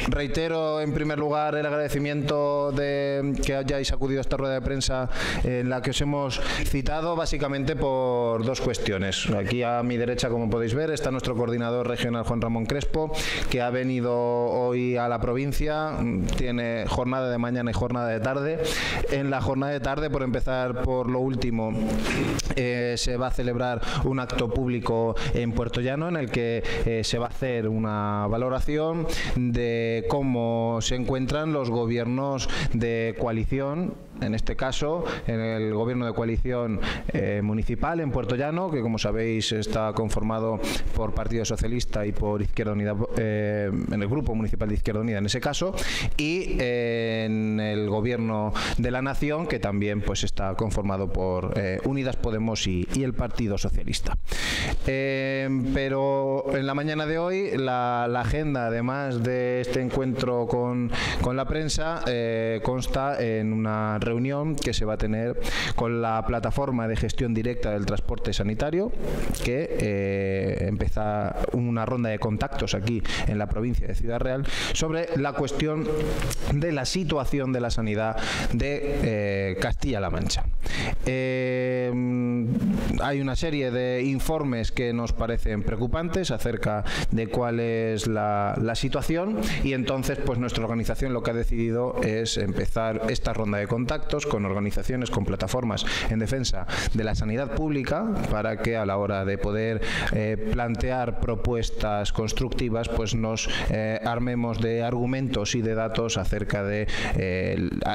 Reitero en primer lugar el agradecimiento de que hayáis acudido a esta rueda de prensa en la que os hemos citado, básicamente por dos cuestiones. Aquí a mi derecha, como podéis ver, está nuestro coordinador regional Juan Ramón Crespo, que ha venido hoy a la provincia. Tiene jornada de mañana y jornada de tarde. En la jornada de tarde, por empezar por lo último, se va a celebrar un acto público en Puerto Llano en el que se va a hacer una valoración de cómo se encuentran los gobiernos de coalición, en este caso en el gobierno de coalición municipal en Puerto Llano, que como sabéis está conformado por Partido Socialista y por Izquierda Unida, en el grupo municipal de Izquierda Unida en ese caso, y en el gobierno de la Nación, que también pues está conformado por Unidas Podemos y el Partido Socialista. Pero en la mañana de hoy la agenda, además de este encuentro con la prensa, consta en una reunión que se va a tener con la plataforma de gestión directa del transporte sanitario, que empieza una ronda de contactos aquí en la provincia de Ciudad Real sobre la cuestión de la situación de la sanidad de Castilla-La Mancha. Hay una serie de informes que nos parecen preocupantes acerca de cuál es la situación, y entonces pues nuestra organización lo que ha decidido es empezar esta ronda de contactos con organizaciones, con plataformas en defensa de la sanidad pública, para que a la hora de poder plantear propuestas constructivas pues nos armemos de argumentos y de datos acerca de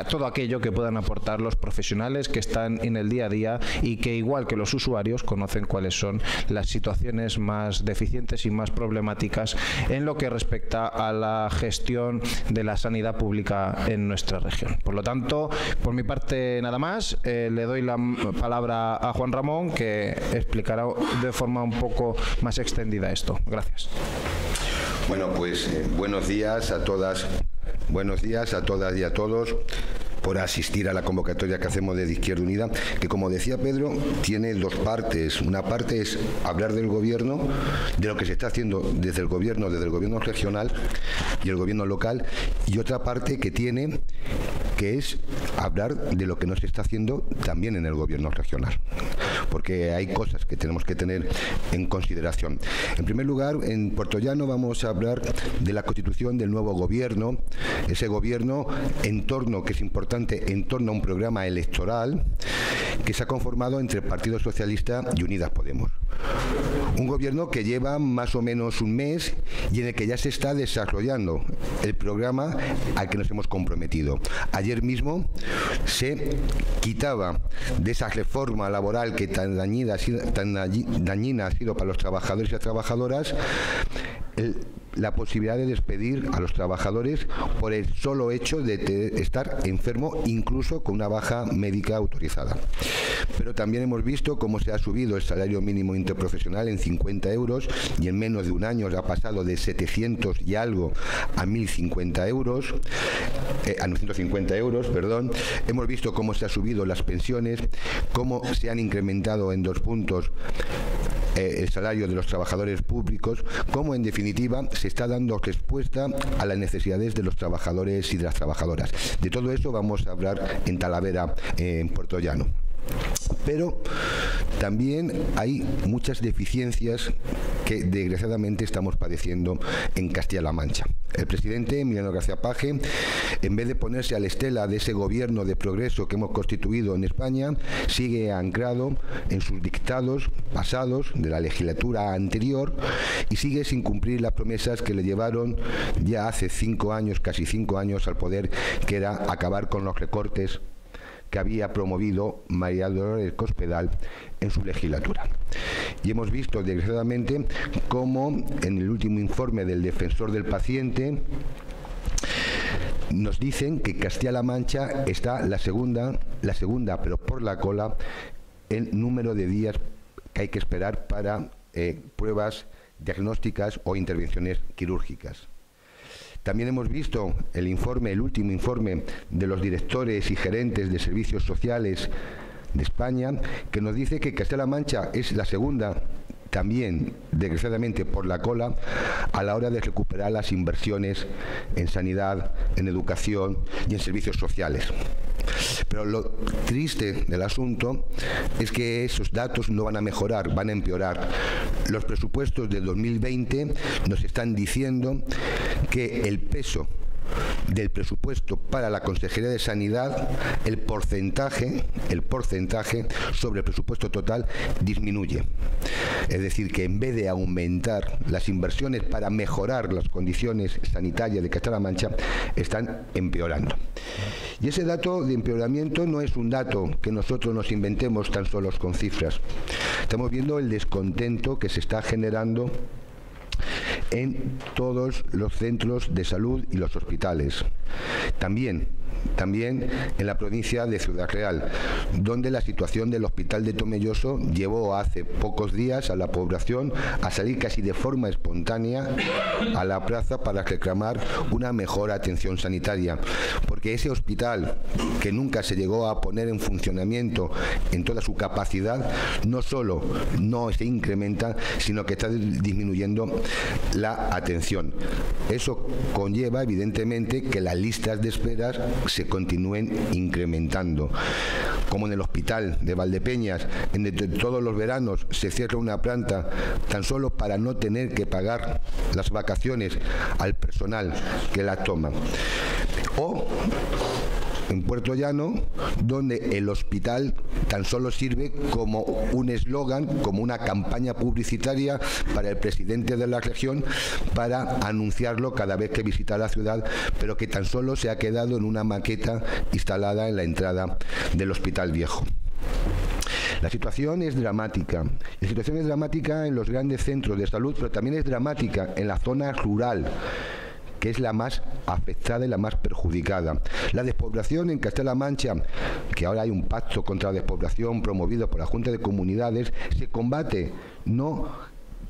todo aquello que puedan aportar los profesionales que están en el día a día y que, igual que los usuarios, conocen cuáles son las situaciones más deficientes y más problemáticas en lo que respecta a la gestión de la sanidad pública en nuestra región. Por lo tanto, por mi parte nada más, le doy la palabra a Juan Ramón, que explicará de forma un poco más extendida esto. Gracias. Bueno, pues buenos días a todas y a todos por asistir a la convocatoria que hacemos desde Izquierda Unida, que, como decía Pedro, tiene dos partes. Una parte es hablar del gobierno, de lo que se está haciendo desde el gobierno regional y el gobierno local, y otra parte que es hablar de lo que no se está haciendo también en el gobierno regional, porque hay cosas que tenemos que tener en consideración. En primer lugar, en Puerto Llano vamos a hablar de la constitución del nuevo gobierno, ese gobierno que es importante en torno a un programa electoral que se ha conformado entre el Partido Socialista y Unidas Podemos. Un gobierno que lleva más o menos un mes y en el que ya se está desarrollando el programa al que nos hemos comprometido. Ayer mismo se quitaba de esa reforma laboral que tan dañina ha sido para los trabajadores y las trabajadoras la posibilidad de despedir a los trabajadores por el solo hecho de estar enfermo, incluso con una baja médica autorizada. Pero también hemos visto cómo se ha subido el salario mínimo interprofesional en 50 euros y en menos de un año ha pasado de 700 y algo a 1.050 euros, a 950 euros, perdón. Hemos visto cómo se han subido las pensiones, cómo se han incrementado en 2 puntos el salario de los trabajadores públicos, cómo en definitiva se está dando respuesta a las necesidades de los trabajadores y de las trabajadoras. De todo eso vamos a hablar en Talavera, en Puerto Llano. Pero también hay muchas deficiencias que desgraciadamente estamos padeciendo en Castilla-La Mancha. El presidente Emiliano García Paje, en vez de ponerse a la estela de ese gobierno de progreso que hemos constituido en España, sigue anclado en sus dictados pasados de la legislatura anterior y sigue sin cumplir las promesas que le llevaron ya hace 5 años, casi 5 años, al poder, que era acabar con los recortes que había promovido María Dolores Cospedal en su legislatura. Y hemos visto, desgraciadamente, cómo en el último informe del Defensor del Paciente nos dicen que Castilla-La Mancha está la segunda, pero por la cola, el número de días que hay que esperar para pruebas diagnósticas o intervenciones quirúrgicas. También hemos visto el último informe de los directores y gerentes de servicios sociales de España, que nos dice que Castilla-La Mancha es la segunda, también, desgraciadamente, por la cola a la hora de recuperar las inversiones en sanidad, en educación y en servicios sociales. Pero lo triste del asunto es que esos datos no van a mejorar, van a empeorar. Los presupuestos del 2020 nos están diciendo que el peso del presupuesto para la Consejería de Sanidad, el porcentaje sobre el presupuesto total disminuye. Es decir, que en vez de aumentar las inversiones para mejorar las condiciones sanitarias de Castilla-La Mancha, están empeorando. Y ese dato de empeoramiento no es un dato que nosotros nos inventemos tan solos con cifras. Estamos viendo el descontento que se está generando en todos los centros de salud y los hospitales. También en la provincia de Ciudad Real, donde la situación del hospital de Tomelloso llevó hace pocos días a la población a salir casi de forma espontánea a la plaza para reclamar una mejor atención sanitaria, porque ese hospital, que nunca se llegó a poner en funcionamiento en toda su capacidad, no solo no se incrementa, sino que está disminuyendo la atención. Eso conlleva, evidentemente, que las listas de espera se continúen incrementando. Como en el hospital de Valdepeñas, en todos los veranos se cierra una planta tan solo para no tener que pagar las vacaciones al personal que la toma. O en Puerto Llano, donde el hospital tan solo sirve como un eslogan, como una campaña publicitaria para el presidente de la región para anunciarlo cada vez que visita la ciudad, pero que tan solo se ha quedado en una maqueta instalada en la entrada del Hospital Viejo. La situación es dramática. La situación es dramática en los grandes centros de salud, pero también es dramática en la zona rural, que es la más afectada y la más perjudicada. La despoblación en Castilla-La Mancha, que ahora hay un pacto contra la despoblación promovido por la Junta de Comunidades, se combate no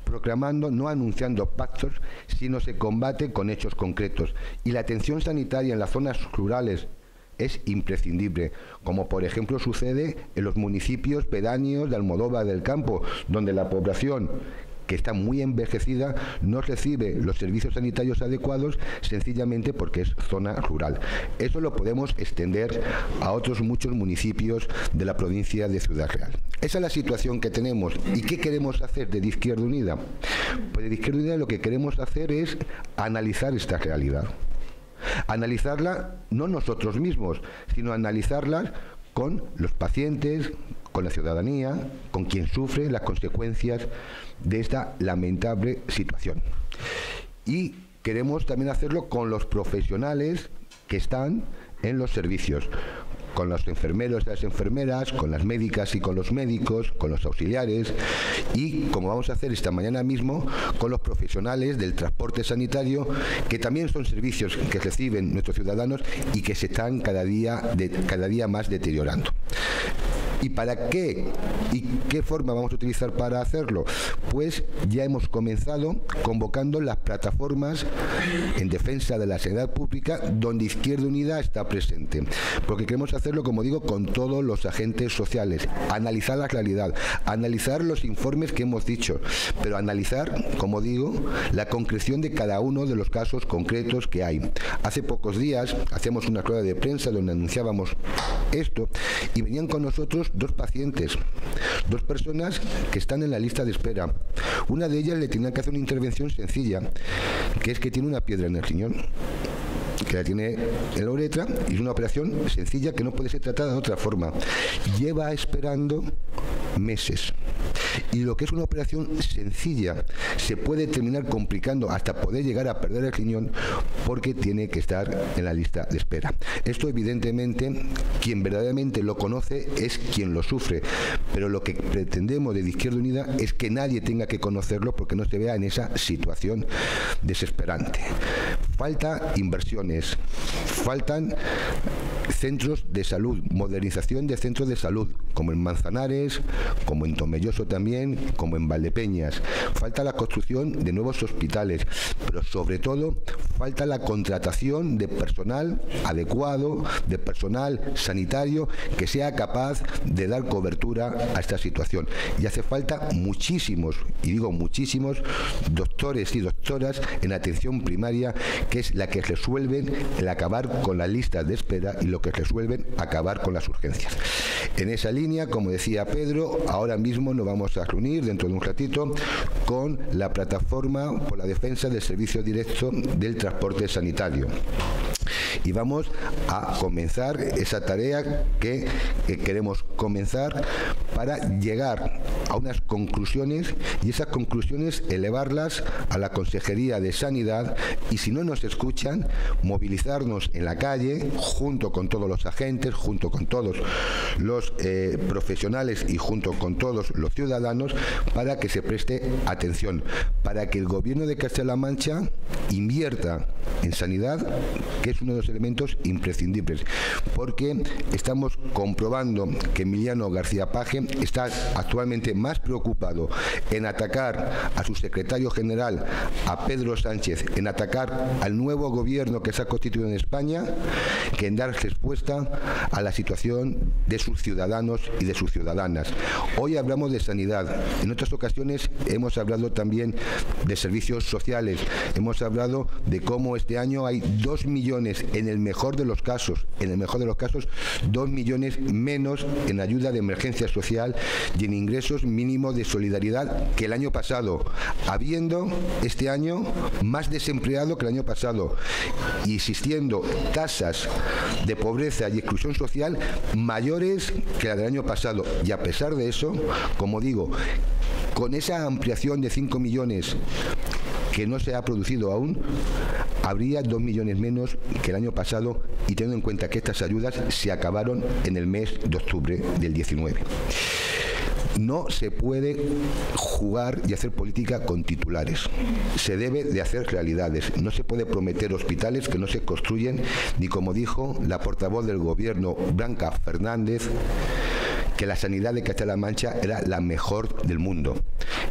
proclamando, no anunciando pactos, sino se combate con hechos concretos. Y la atención sanitaria en las zonas rurales es imprescindible, como por ejemplo sucede en los municipios pedáneos de Almodóvar del Campo, donde la población, que está muy envejecida, no recibe los servicios sanitarios adecuados sencillamente porque es zona rural. Eso lo podemos extender a otros muchos municipios de la provincia de Ciudad Real. Esa es la situación que tenemos. ¿Y qué queremos hacer desde Izquierda Unida? Pues desde Izquierda Unida lo que queremos hacer es analizar esta realidad. Analizarla no nosotros mismos, sino analizarla con los pacientes, con la ciudadanía, con quien sufre las consecuencias de esta lamentable situación. Y queremos también hacerlo con los profesionales que están en los servicios, con los enfermeros y las enfermeras, con las médicas y con los médicos, con los auxiliares y, como vamos a hacer esta mañana mismo, con los profesionales del transporte sanitario, que también son servicios que reciben nuestros ciudadanos y que se están cada día más deteriorando. ¿Y para qué? ¿Y qué forma vamos a utilizar para hacerlo? Pues ya hemos comenzado convocando las plataformas en defensa de la sanidad pública donde Izquierda Unida está presente. Porque queremos hacerlo, como digo, con todos los agentes sociales. Analizar la realidad, analizar los informes que hemos dicho, pero analizar, como digo, la concreción de cada uno de los casos concretos que hay. Hace pocos días hacíamos una rueda de prensa donde anunciábamos esto y venían con nosotros dos pacientes, dos personas que están en la lista de espera. Una de ellas le tenía que hacer una intervención sencilla, que es que tiene una piedra en el riñón, que la tiene en la uretra, y es una operación sencilla que no puede ser tratada de otra forma. Lleva esperando meses. Y lo que es una operación sencilla se puede terminar complicando hasta poder llegar a perder el riñón porque tiene que estar en la lista de espera. Esto, evidentemente, quien verdaderamente lo conoce es quien lo sufre, pero lo que pretendemos desde Izquierda Unida es que nadie tenga que conocerlo porque no se vea en esa situación desesperante. Falta inversiones, faltan centros de salud, modernización de centros de salud, como en Manzanares, como en Tomelloso también, como en Valdepeñas. Falta la construcción de nuevos hospitales, pero sobre todo falta la contratación de personal adecuado, de personal sanitario que sea capaz de dar cobertura a esta situación. Y hace falta muchísimos, y digo muchísimos, doctores y doctoras en atención primaria, que es la que resuelven el acabar con las listas de espera y lo que resuelven acabar con las urgencias. En esa línea, como decía Pedro, ahora mismo nos vamos a reunir dentro de un ratito con la plataforma por la defensa del servicio directo del transporte sanitario. Y vamos a comenzar esa tarea que queremos comenzar para llegar a unas conclusiones y esas conclusiones elevarlas a la Consejería de Sanidad y, si no nos escuchan, movilizarnos en la calle junto con todos los agentes, junto con todos los profesionales y junto con todos los ciudadanos para que se preste atención, para que el Gobierno de Castilla-La Mancha invierta en sanidad, que es uno de los elementos imprescindibles, porque estamos comprobando que Emiliano García Paje está actualmente más preocupado en atacar a su secretario general, a Pedro Sánchez, en atacar al nuevo gobierno que se ha constituido en España, que en dar respuesta a la situación de sus ciudadanos y de sus ciudadanas. Hoy hablamos de sanidad, en otras ocasiones hemos hablado también de servicios sociales, hemos hablado de cómo este año hay 2 millones, en el mejor de los casos, 2 millones menos en ayuda de emergencia social y en ingresos mínimos de solidaridad que el año pasado, habiendo este año más desempleado que el año pasado y existiendo tasas de pobreza y exclusión social mayores que la del año pasado. Y a pesar de eso, como digo, con esa ampliación de 5 millones que no se ha producido aún, habría 2 millones menos que el año pasado, y teniendo en cuenta que estas ayudas se acabaron en el mes de octubre del 19. No se puede jugar y hacer política con titulares. Se debe de hacer realidades. No se puede prometer hospitales que no se construyen, ni, como dijo la portavoz del Gobierno, Blanca Fernández, que la sanidad de Castilla-La Mancha era la mejor del mundo.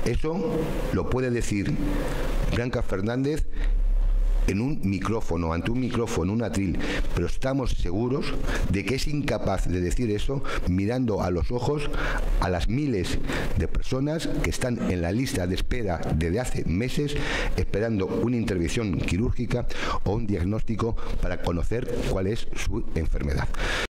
Eso lo puede decir Blanca Fernández en un micrófono, ante un micrófono, un atril, pero estamos seguros de que es incapaz de decir eso mirando a los ojos a las miles de personas que están en la lista de espera desde hace meses esperando una intervención quirúrgica o un diagnóstico para conocer cuál es su enfermedad.